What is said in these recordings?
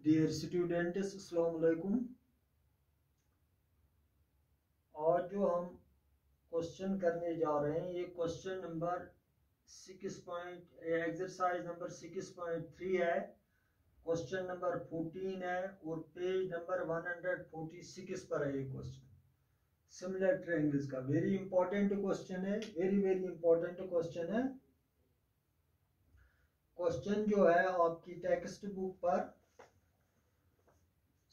Dear students, अस्सलाम वालेकुम। आज जो हम क्वेश्चन करने जा रहे हैं ये क्वेश्चन नंबर 6 एक्सरसाइज नंबर 6.3 है, क्वेश्चन नंबर 14 है और पेज नंबर 146 पर है। ये क्वेश्चन सिमिलर ट्रायंगल्स का वेरी इंपॉर्टेंट क्वेश्चन है, वेरी इंपॉर्टेंट क्वेश्चन है। क्वेश्चन जो है आपकी टेक्स्ट बुक पर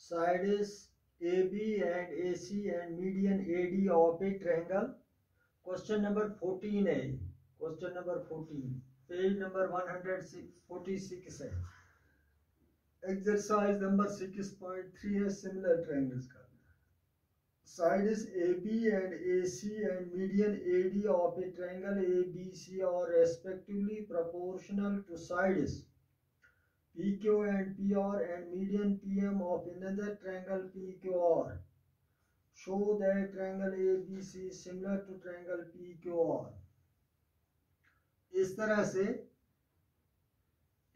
sides AB and AC and median AD of a triangle, question number 14 है। क्वेश्चन नंबर 14 पेज नंबर 146 है। एक्सरसाइज नंबर 6.3 है सिमिलर ट्रायंगल्स का। sides AB and AC and median AD of a triangle ABC are respectively proportional to sides PQ and PR and median PM of another triangle PQR. Show that triangle ABC is similar to triangle PQR. इस तरह से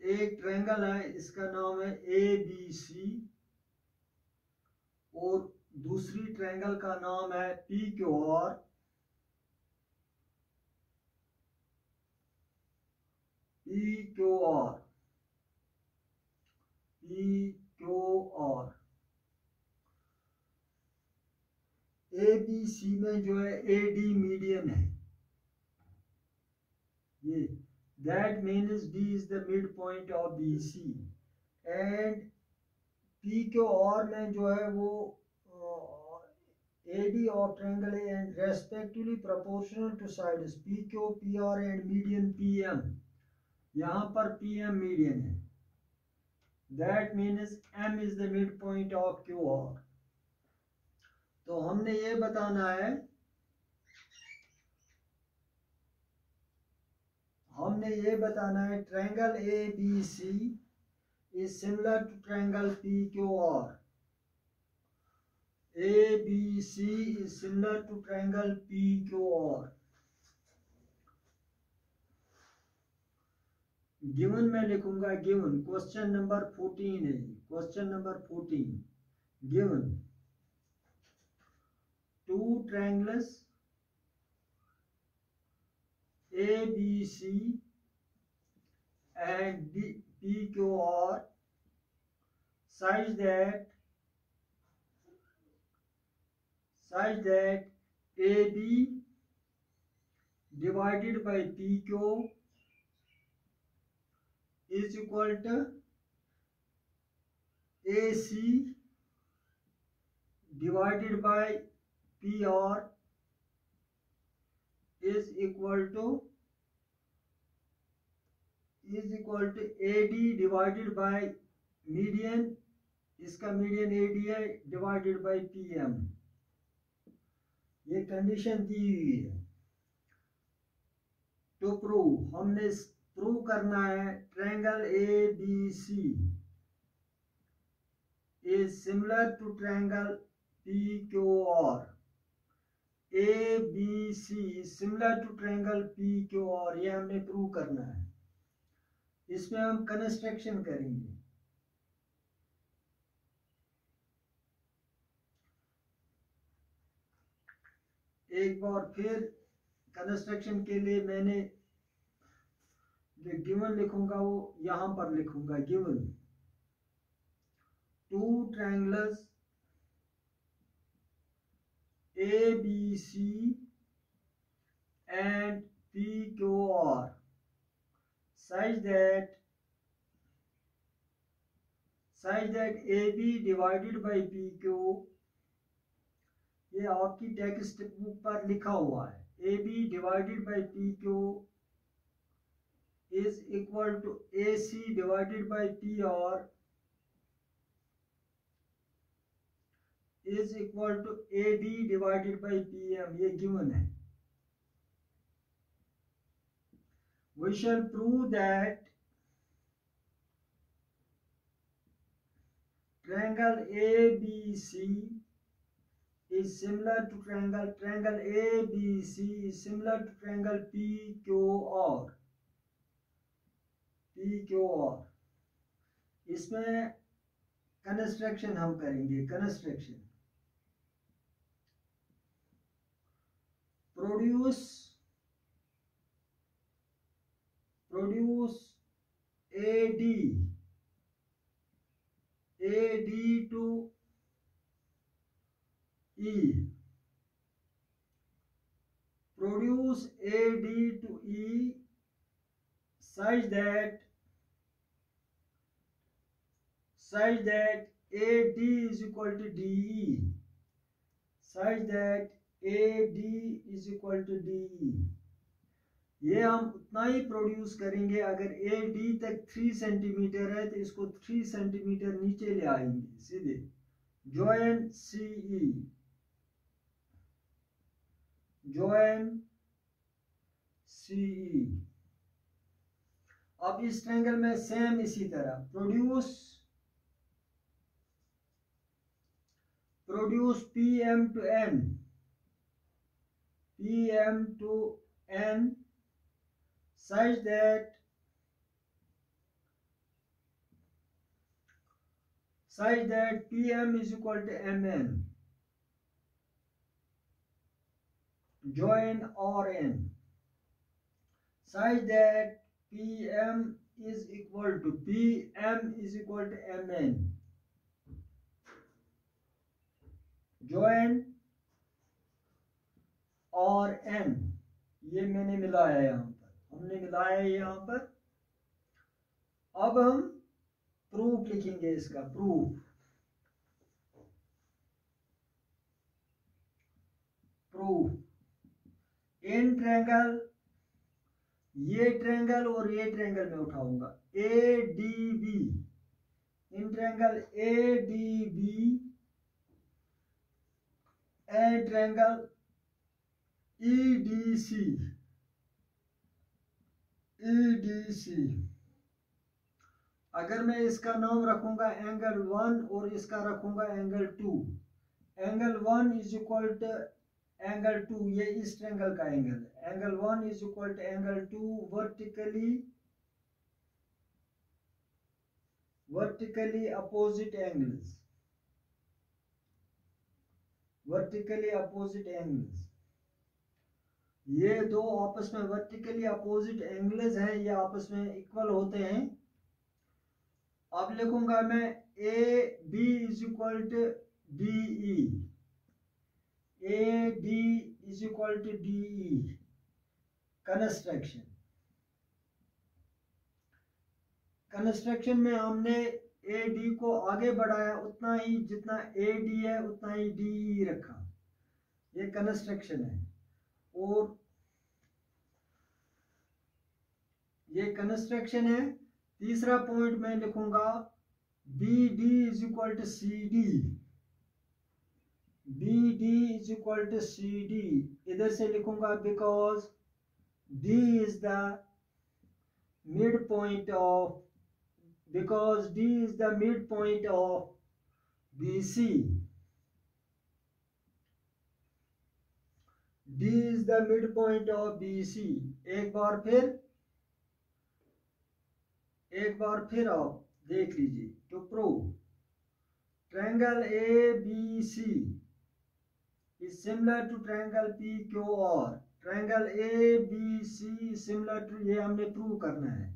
एक triangle है, इसका नाम है ABC और दूसरी ट्रायंगल का नाम है PQR। ABC में जो है AD मीडियन है, ये that means D is the midpoint of BC and PQR में जो है वो AD of triangle A and respectively proportional to sides PQ, PR and median PM। यहाँ पर PM मीडियन है, that means M is the midpoint of QR। तो हमने ये बताना है, triangle ABC is similar to triangle PQR। ABC is similar to triangle PQR। Given में लिखूंगा, गिवन क्वेश्चन नंबर 14 है। Question number 14 given two triangles ABC and PQR such that AB divided by PQ is equal to AC divided by PR is equal to AD divided by median, इसका median AD है, divided by PM। ये condition दी हुई है। To prove, हमने prove करना है triangle ABC is similar to triangle PQR। ABC is similar to triangle PQR, ये हमने प्रूव करना है। इसमें हम कंस्ट्रक्शन करेंगे। एक बार फिर कंस्ट्रक्शन के लिए मैंने जो गिवन लिखूंगा वो यहां पर लिखूंगा, given two triangles ABC and PQR such that AB divided by PQ, ये आपकी टेक्स्ट बुक पर लिखा हुआ है, AB divided by PQ is equal to AC divided by PR is equal to AD divided by PM। ये given है। We shall prove that triangle ABC is similar to triangle ABC is similar to triangle PQR। इसमें construction हम करेंगे। Construction produce AD to E, produce AD to E such that AD is equal to DE, such that AD is equal to DE। ये हम उतना ही produce करेंगे अगर AD तक 3 centimetre है तो इसको 3 सेंटीमीटर नीचे ले आएंगे सीधे। Join CE, join CE। अब इस ट्रायंगल में सेम इसी तरह produce PM to N such that PM is equal to MN, join RN, such that PM is equal to MN, join RN। ये मैंने मिलाया है, यहाँ पर हमने मिलाया है यहाँ पर। अब हम प्रूफ लिखेंगे इसका। प्रूफ इन ट्रायंगल, ये ट्रायंगल और ये ट्रायंगल में उठाऊंगा ADB, in triangle ADB and triangle EDC, अगर मैं इसका नाम रखूंगा एंगल 1 और इसका रखूंगा angle 2, angle 1 is equal to angle 2, ये इस ट्रायंगल का एंगल है। Angle 1 is equal to angle 2 vertically opposite angles, ये दो आपस में वर्टिकली अपोजिट एंगल्स हैं, ये आपस में इक्वल होते हैं। अब लिखूंगा मैं AB is equal to DE, AD is equal to DE। Construction में हमने AD को आगे बढ़ाया उतना ही, जितना AD है उतना ही DE रखा। ये कंस्ट्रक्शन है। और ये कंस्ट्रक्शन है। तीसरा पॉइंट मैं लिखूंगा BD is equal to CD, BD is equal to CD। इधर से लिखूंगा because D is the midpoint of BC, D is the midpoint of BC। एक बार फिर आप देख लीजिए। To prove triangle ABC is similar to triangle PQR, triangle ABC similar to, ये हमने प्रूव करना है।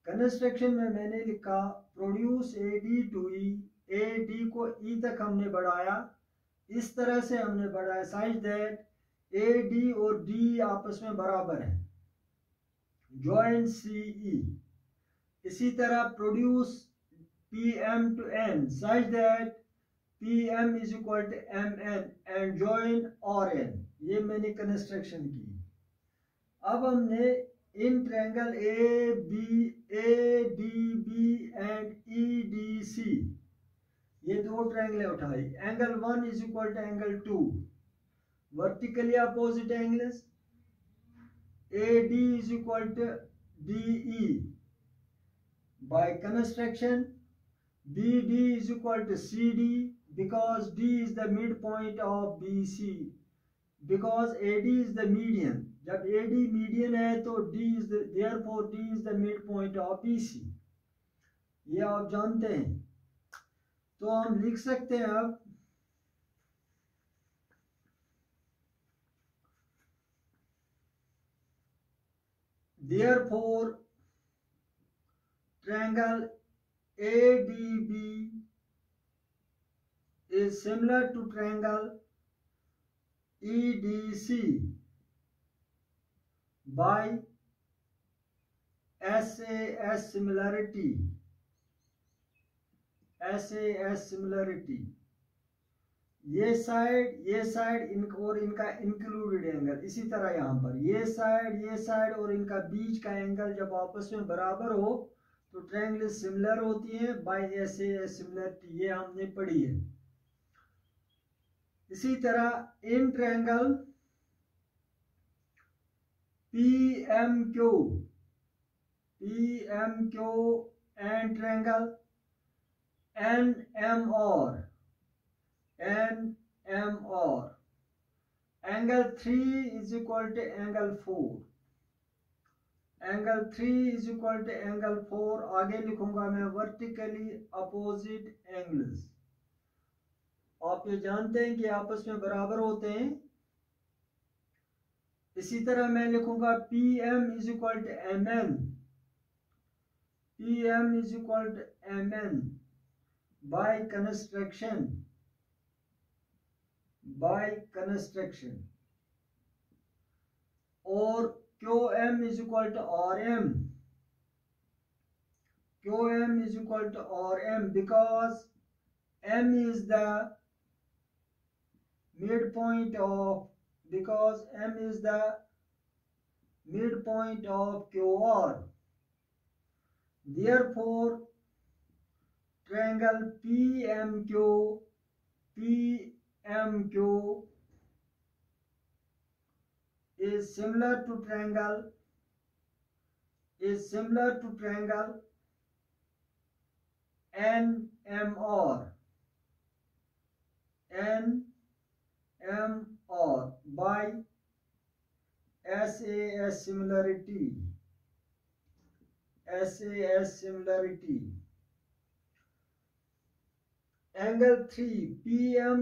कंस्ट्रक्शन में मैंने लिखा produce AD to E, AD को E तक हमने बढ़ाया, इस तरह से हमने बढ़ाया सच दैट AD और D आपस में बराबर है। जॉइन CE, इसी तरह produce PM to N such that PM is equal to MN and join RN। ये मैंने कंस्ट्रक्शन की। अब हमने इन ट्रायंगल ADB एंड EDC, ये दो ट्रायंगल उठाई। Angle 1 is equal to angle 2, vertically opposite angles. AD is equal to DE। By construction, BD is equal to CD because D is the midpoint of BC, because AD is the median। जब AD median है तो therefore D is the midpoint of BC। ये आप जानते हैं। तो हम लिख सकते हैं अब therefore triangle ADB is similar to triangle EDC by SAS similarity. SAS similarity. ये साइड और इनका इंक्लूडेड एंगल, इसी तरह यहाँ पर ये साइड और इनका बीच का एंगल जब आपस में बराबर हो तो ट्रायंगल सिमिलर होती है बाय SAS सिमिलरिटी, ये हमने पढ़ी है। इसी तरह in triangle PMQ and triangle NMR angle 3 is equal to angle 4, angle 3 is equal to angle 4, आगे लिखूंगा मैं vertically opposite angles। आप ये जानते हैं कि आपस में बराबर होते हैं। इसी तरह मैं लिखूंगा PM is equal to MN, PM is equal to MN by construction, और QM is equal to RM, QM is equal to RM because M is the midpoint of QR. Therefore triangle PMQ is similar to triangle NMR by SAS similarity, angle 3 PM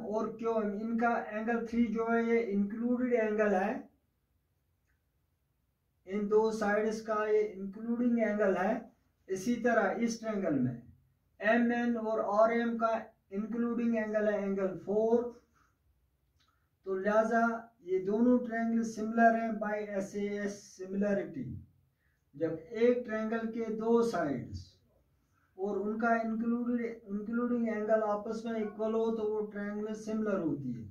और QM, इनका angle 3 जो है ये included angle है, इन दो sides का ये including angle है। इसी तरह इस ट्रायंगल में MN और RM का इंक्लूडिंग एंगल है एंगल 4, तो लिहाजा ये दोनों ट्रायंगल सिमिलर हैं बाय SAS सिमिलरिटी। जब एक ट्रायंगल के दो साइड्स और उनका इंक्लूडिंग एंगल आपस में इक्वल हो तो वो ट्रायंगल सिमिलर होती है।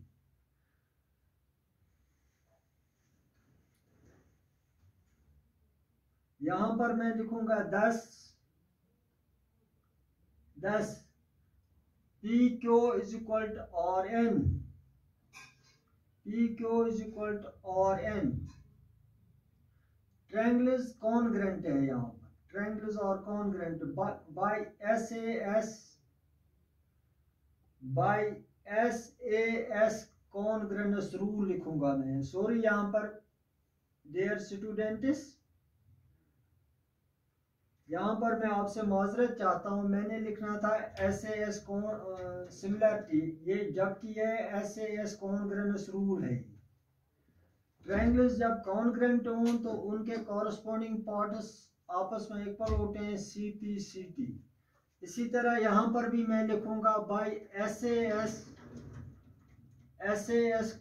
यहां पर मैं लिखूंगा 10 PQ is equal to RN, PQ is equal to RN। Triangles congruent है, यहाँ पर triangles are congruent by SAS congruence rule लिखूंगा मैं। सॉरी, यहाँ पर डियर स्टूडेंट्स, यहाँ पर मैं आपसे माजरत चाहता हूँ, मैंने लिखना था SAS सिमिलरिटी, ये जबकि ये SAS कॉन्ग्रुएंस रूल है। ट्रायंगल्स जब कॉन्ग्रुएंट हों तो उनके कॉरस्पॉन्डिंग पार्ट्स आपस में इक्वल होते हैं, CP/CT। इसी तरह यहाँ पर भी मैं लिखूंगा by SAS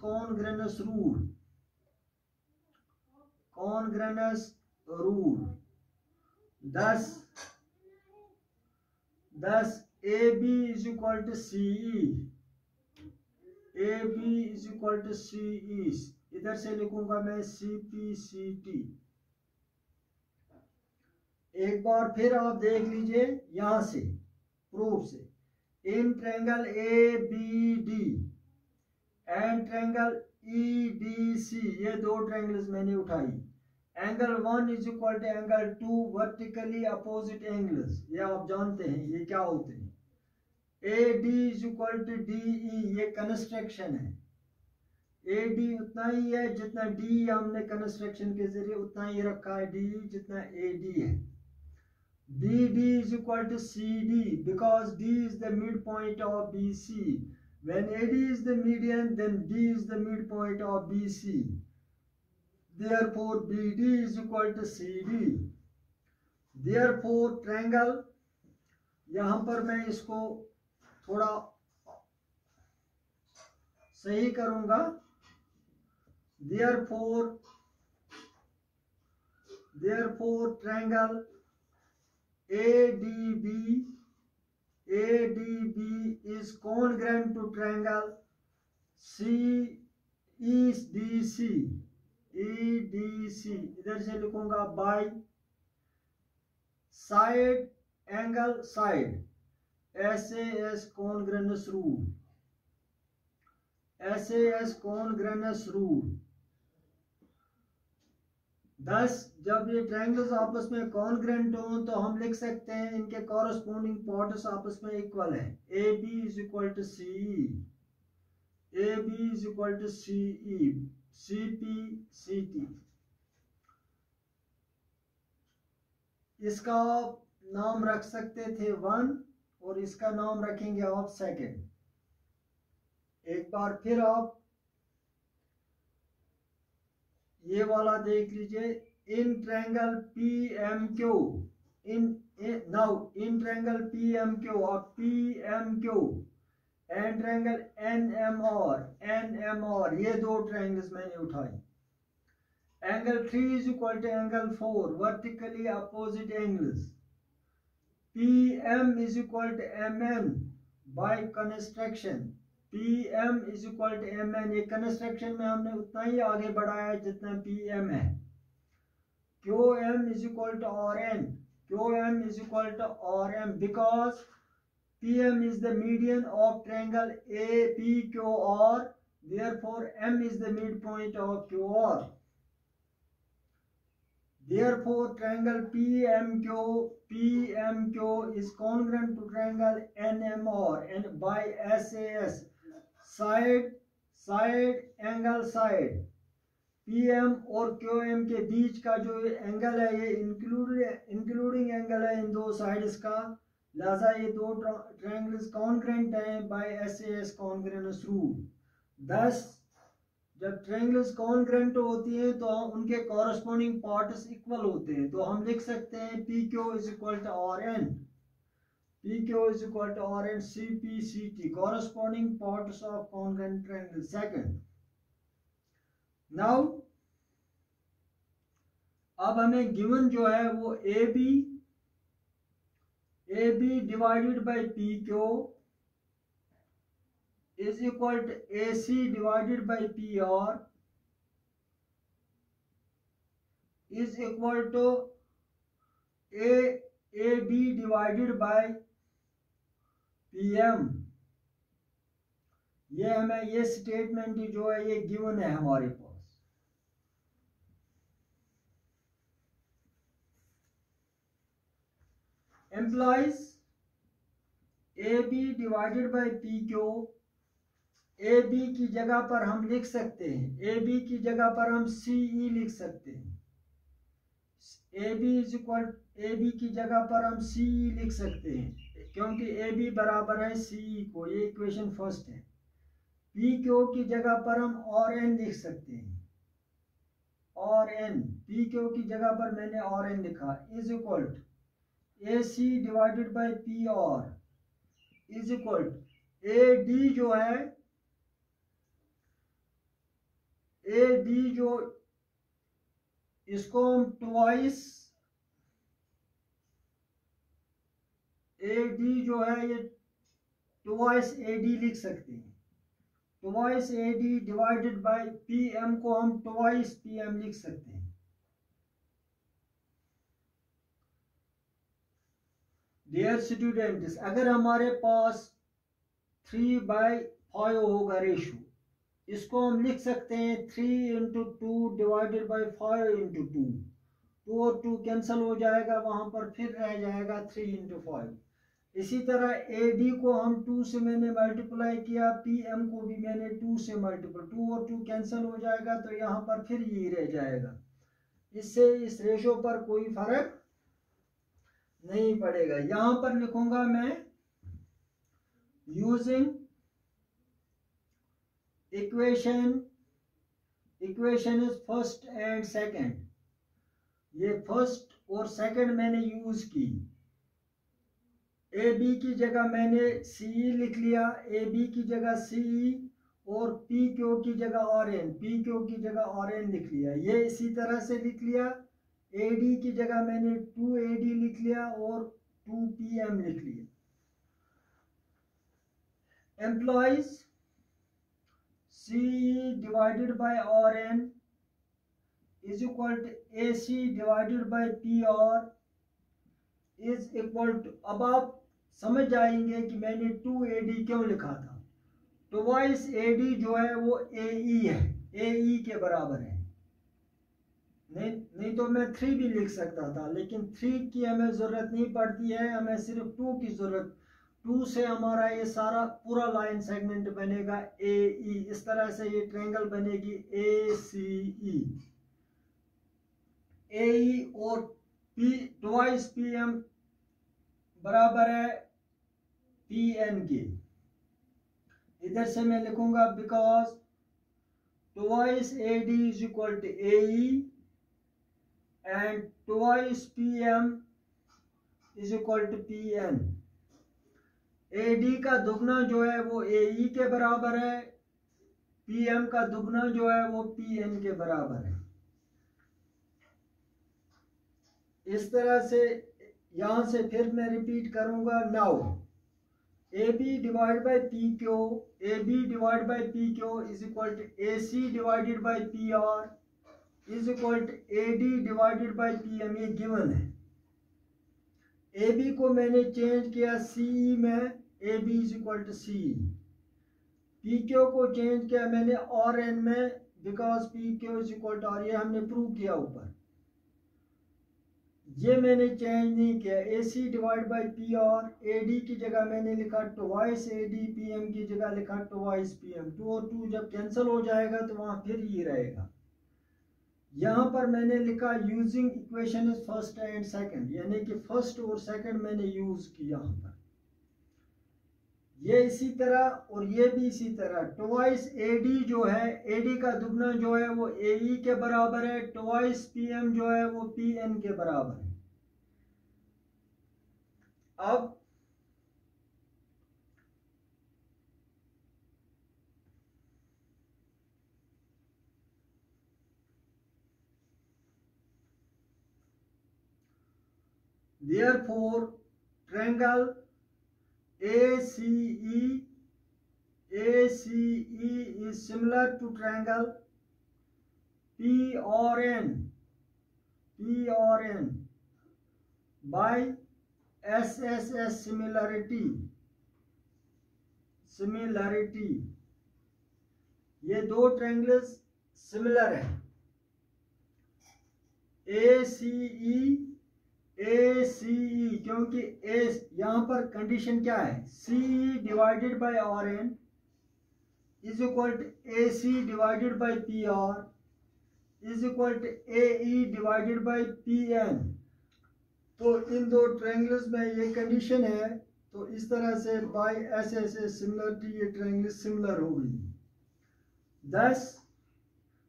congruence rule 10 AB is equal to CE, इधर से लिखूंगा मैं CP/CT। एक बार फिर आप देख लीजिए यहां से प्रूफ से, in triangle ABD and triangle EDC, ये दो ट्रायंगल्स मैंने उठाई। Angle 1 is equal to angle 2 vertically opposite angles, ये आप जानते हैं ये क्या होते हैं। AD is equal to DE, ये कंस्ट्रक्शन है। AD उतना ही है जितना D हमने कंस्ट्रक्शन के जरिए उतना ही रखा है, DE जितना AD है। BD is equal to CD because D is the midpoint of BC. When AD is the median, then D is the midpoint of BC. Therefore, BD is equal to CD. Therefore, triangle, यहाँ पर मैं इसको थोड़ा सही करूँगा. Therefore, triangle ADB is congruent to triangle EDC. इधर से लिखूंगा by side angle side SAS congruence rule. SAS congruence rule. thus जब ये ट्रायंगल्स आपस में कॉन्ग्रेंट हो तो हम लिख सकते हैं इनके कॉरस्पॉन्डिंग पार्ट्स आपस में इक्वल है. AB is equal to CE, AB is equal to CE, CP CT. इसका आप नाम रख सकते थे 1 और इसका नाम रखेंगे आप सेकंड. एक बार फिर आप ये वाला देख लीजिए. In triangle PMQ, in triangle PMQ और PMQ एंड ट्रायंगल NMR, ये दो ट्रायंगल्स मैंने उठाए. Angle 3 is equal to angle 4, vertically opposite angles. PM is equal to MN by construction. PM is equal to MN. ये construction में हमने उतना ही आगे बढ़ाया है जितना PM है. QM is equal to RN. QM is equal to RM because PM is the median of triangle APQR. Therefore, M is the midpoint of QR. Therefore, triangle PMQ is congruent to triangle NMR and by SAS. Side angle side. PM और QM के बीच का जो angle है ये including angle है इन दो sides का. लिहाजा ये दो ट्रायंगल्स कॉन्ग्रेंट हैं by SAS congruence rule. thus जब ट्रायंगल्स कॉन्ग्रेंट होती हैं तो उनके कॉरस्पॉन्डिंग पार्ट्स इक्वल होते हैं. तो हम लिख सकते हैं PQ is equal to RN. PQ is equal to RN CP CT, corresponding parts of congruent triangle. Second, now अब हमें गिवन जो है वो AB divided by PQ is equal to AC divided by PR is equal to AD divided by PM. ये हमें ये statement जो है ये गिवन है हमारे पास. Implies AB divided by PQ. AB की जगह पर हम लिख सकते हैं, AB की जगह पर हम CE लिख सकते हैं. AB की जगह पर हम CE लिख सकते हैं क्योंकि AB बराबर है CE को. ये इक्वेशन फर्स्ट है. PQ की जगह पर हम RN लिख सकते हैं. RN PQ की जगह पर मैंने RN लिखा is equal to AC divided by PR is equal to AD जो है AD जो इसको हम ट्वाइस AD जो है ये ट्वाइस AD लिख सकते हैं. Twice AD divided by PM को हम ट्वाइस PM लिख सकते हैं. डियर स्टूडेंट्स, अगर हमारे पास 3/5 होगा रेशो, इसको हम लिख सकते हैं 3 into 2 डिवाइडेड बाय 5 into 2. 2 और 2 कैंसिल हो जाएगा, वहां पर फिर रह जाएगा 3 into 5. इसी तरह AD को हम 2 से मैंने मल्टीप्लाई किया, PM को भी मैंने 2 से मल्टीप्लाई, 2 और 2 कैंसिल हो जाएगा तो यहाँ पर फिर यही रह जाएगा. इससे इस रेशो पर कोई फर्क नहीं पड़ेगा। यहां पर लिखूंगा मैं using equation is first and second. ये फर्स्ट और सेकंड मैंने यूज की। ए बी की जगह मैंने सी लिख लिया, ए बी की जगह सी, और पी क्यू की जगह आर एन, पी क्यू की जगह आर एन लिख लिया। ये इसी तरह से लिख लिया। ए डी की जगह मैंने 2 ए डी लिख लिया और 2 पी एम लिख लिया। Implies C divided by R N is equal to A C divided by P R is equal to, अब आप समझ जाएंगे कि मैंने 2 ए डी क्यों लिखा था। ट्वाइस ए डी जो है वो ए ई है, ए ई के बराबर है। नहीं तो मैं 3 भी लिख सकता था, लेकिन 3 की हमें जरूरत नहीं पड़ती है, हमें सिर्फ 2 की जरूरत। 2 से हमारा ये सारा पूरा लाइन सेगमेंट बनेगा ए ई। इस तरह से ये ट्रायंगल बनेगी ए सी ई। ए ई और पी ट्वाइस पी एम बराबर है पी एन के। इधर से मैं लिखूंगा because twice A D is equal to A E and twice P M is equal to P N. A D का दुगना जो है वो ए ई के बराबर है, पी एम का दुगना जो है वो पी एन के बराबर है। इस तरह से यहां से फिर मैं रिपीट करूंगा। Now A B divide by P Q, A B divide by P Q is equal to A C divided by P R is equal to A D divided by P M. ये given है। A B को मैंने change किया C E में, A B is equal to C. P Q को change किया मैंने R N में, because P Q is equal to R. ये हमने प्रूव किया ऊपर, ये मैंने चेंज नहीं किया। A C divide by P R, A D की जगह मैंने लिखा twice A D, P M की जगह लिखा ट्वाइस पी एम। 2 और 2 जब कैंसिल हो जाएगा तो वहां फिर ये रहेगा। यहां पर मैंने लिखा using equation is first and second, यानी कि फर्स्ट और सेकंड मैंने यूज किया यहां पर। ये इसी तरह और ये भी इसी तरह। ट्वाइस ए डी जो है, ए डी का दुगना जो है वो ए ई के बराबर है, ट्वाइस पी एम जो है वो पी एन के बराबर है। अब therefore triangle ACE is similar to triangle PRN by SSS similarity। ये दो ट्रायंगल्स सिमिलर है। ACE क्योंकि ए यहां पर कंडीशन क्या है, CE divided by R N is equal to AC divided by PR is equal to AE divided by PN। तो इन दो ट्रायंगल्स में ये कंडीशन है, तो इस तरह से बाय SSS सिमिलरिटी ये ट्रायंगल सिमिलर हो गई। थस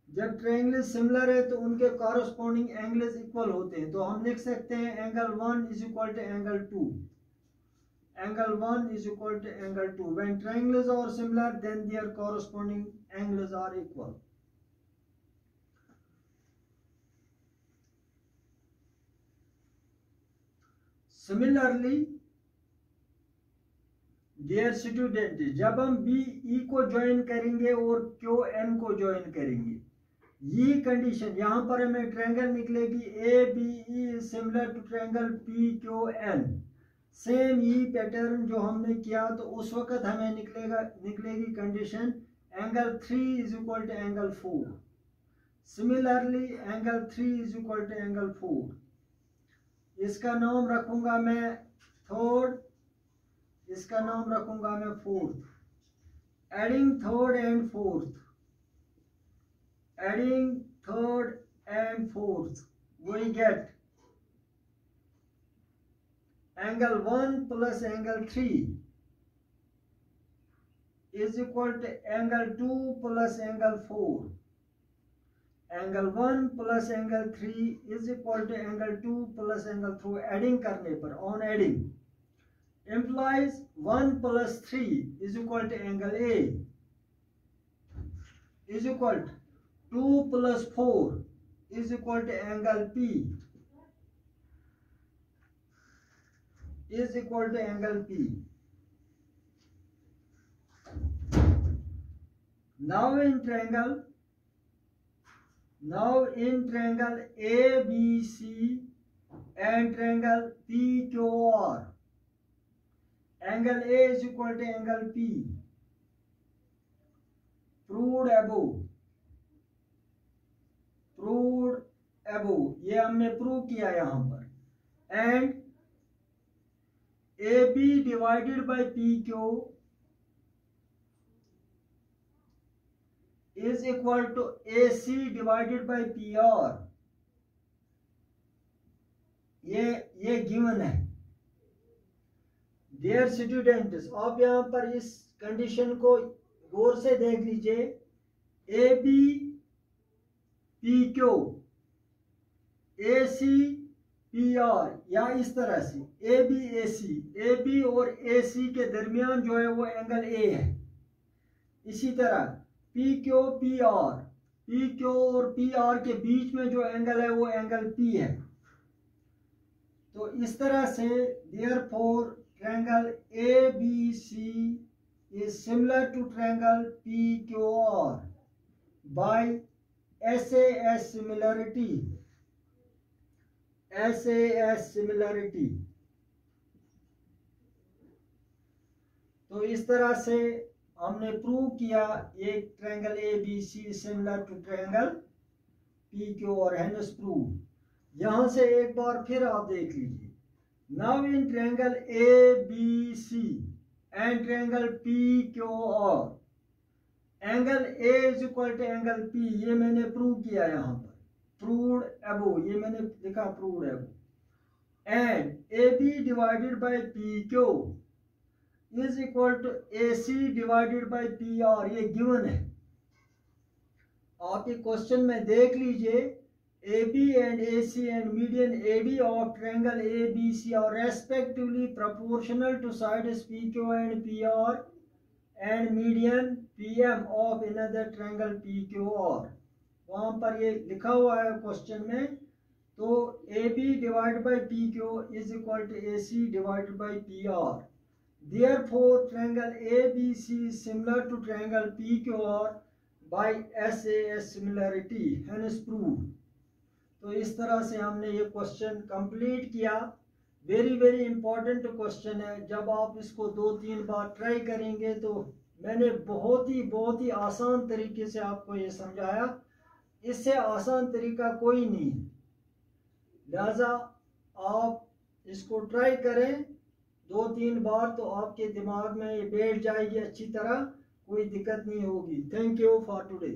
जब ट्रायंगल सिमिलर है तो उनके कॉरस्पॉन्डिंग एंगल्स इक्वल होते हैं। तो हम लिख सकते हैं angle 1 is equal to angle 2, angle 1 is equal to angle 2। When triangles are similar then their corresponding angles are equal. Similarly dear student, जब हम बी ई को ज्वाइन करेंगे और क्यू एन को ज्वाइन करेंगे, ये कंडीशन यहां पर हमें ट्रायंगल निकलेगी A B E similar to triangle P Q N. Same ये पैटर्न जो हमने किया, तो उस वक्त हमें निकलेगी condition angle 3 is equal to angle 4। Similarly angle 3 is equal to angle 4। इसका नाम रखूंगा मैं थर्ड, इसका नाम रखूंगा मैं fourth. Adding third and fourth, adding third and fourth, we get angle 1 plus angle 3 is equal to angle 2 plus angle 4. Angle 1 plus angle 3 is equal to angle 2 plus angle 4. Adding करने पर, on adding, implies 1 plus 3 is equal to angle A is equal to 2 plus 4 is equal to angle P is equal to angle P. Now in triangle ABC and triangle PQR, angle A is equal to angle P, proved above, ये हमने prove किया यहाँ पर, and AB divided by PQ is equal to AC divided by PR. ये given है. Dear students, आप यहाँ पर इस कंडीशन को गौर से देख लीजिए. AB PQ AC PR, या इस तरह से AB और AC के दरमियान जो है वो एंगल A है. इसी तरह PQ और PR के बीच में जो एंगल है वो एंगल P है. तो इस तरह से therefore triangle ABC is similar to triangle PQR by SAS similarity. तो इस तरह से हमने प्रूव किया एक triangle ABC similar to triangle PQR, hence prove. यहां से एक बार फिर आप देख लीजिए. Now in triangle ABC and triangle PQR, angle A is equal to angle P, ये मैंने प्रूव किया यहाँ पर. प्रूव्ड अबव, ये मैंने लिखा proved above. And AB divided by PQ is equal to AC divided by PR, ये given है. आप ये क्वेश्चन में देख लीजिए. AB and AC and median AD of triangle ABC are respectively proportional to sides PQ and PR and median PM of another triangle PQR. वहां पर ये लिखा हुआ है क्वेश्चन में. तो AB divided by PQ is equal to AC divided by PR. Therefore, triangle ABC is similar to triangle PQR by SAS similarity, hence proved. तो इस तरह से हमने ये क्वेश्चन कंप्लीट किया. वेरी इंपॉर्टेंट क्वेश्चन है. जब आप इसको 2-3 बार ट्राई करेंगे तो मैंने बहुत ही आसान तरीके से आपको ये समझाया. इससे आसान तरीका कोई नहीं है. लिहाजा आप इसको ट्राई करें 2-3 बार, तो आपके दिमाग में ये बैठ जाएगी अच्छी तरह, कोई दिक्कत नहीं होगी. Thank you for today.